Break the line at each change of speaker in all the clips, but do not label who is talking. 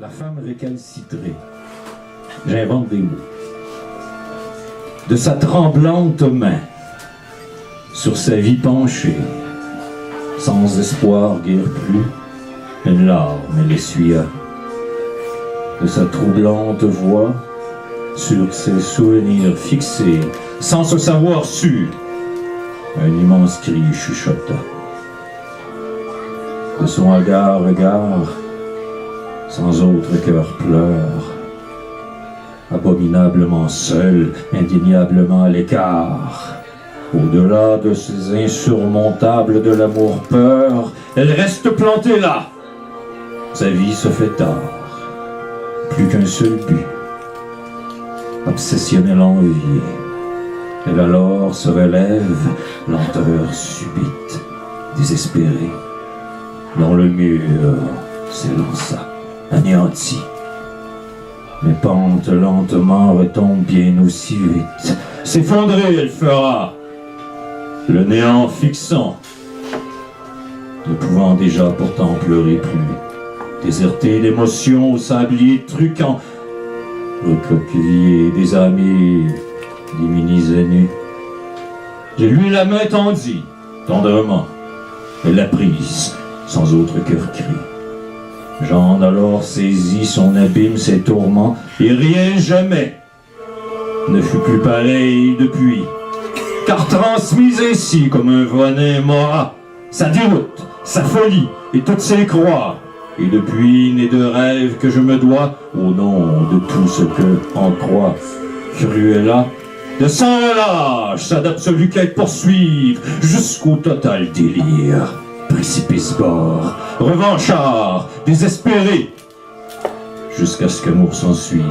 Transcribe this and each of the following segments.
La femme récalcitrée. J'invente des mots. De sa tremblante main, sur sa vie penchée, sans espoir guère plus, une larme elle essuya. De sa troublante voix, sur ses souvenirs fixés, sans se savoir sûr, un immense cri chuchota. De son hagard regard, sans autre cœur pleure, abominablement seul, indéniablement à l'écart. Au-delà de ces insurmontables de l'amour-peur, elle reste plantée là. Sa vie se fait tard. Plus qu'un seul but. Obsessionnelle envie. Elle alors se relève, lenteur subite, désespérée. Dans le mur s'élança, anéanti. Les pentes lentement retombent bien aussi vite. S'effondrer, elle fera. Le néant fixant. Ne pouvant déjà pourtant pleurer plus. Déserter l'émotion au sablier truquant. Recroquevillé, désamé, démunisé nu. J'ai lui la main tendue, tendrement. Elle l'a prise, sans autre cœur cri. J'en alors saisis son abîme, ses tourments, et rien jamais ne fut plus pareil depuis. Car transmise ainsi comme un venin mora, sa déroute, sa folie et toutes ses croix. Et depuis, né de rêves que je me dois, au nom de tout ce que en croit Cruella, de sans relâche, sa d'absolue quête poursuivre, jusqu'au total délire. Précipice bord, revanchard, désespéré, jusqu'à ce qu'amour s'ensuive.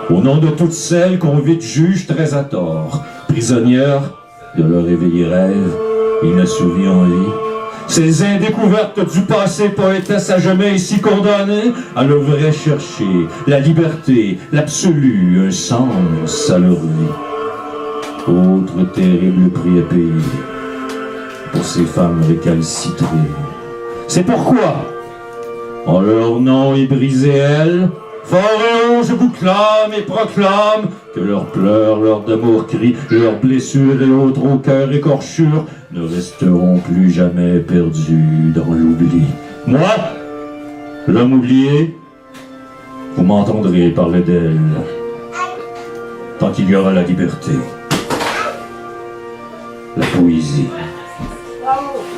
Au nom de toutes celles qu'on vite juge très à tort, prisonnières de leur éveillé rêve, inassouvies en vie. Ces indécouvertes du passé poétesses à jamais ici condamnées à leur vrai chercher la liberté, l'absolu, un sens à leur vie. Autre terrible prix à payer pour ces femmes récalcitrées. C'est pourquoi, en leur nom est brisée elle, fort et haut je vous clame et proclame que leurs pleurs, leurs d'amour cris, leurs blessures et autres au cœur écorchures ne resteront plus jamais perdus dans l'oubli. Moi, l'homme oublié, vous m'entendrez parler d'elle tant qu'il y aura la liberté, la poésie.
Bravo.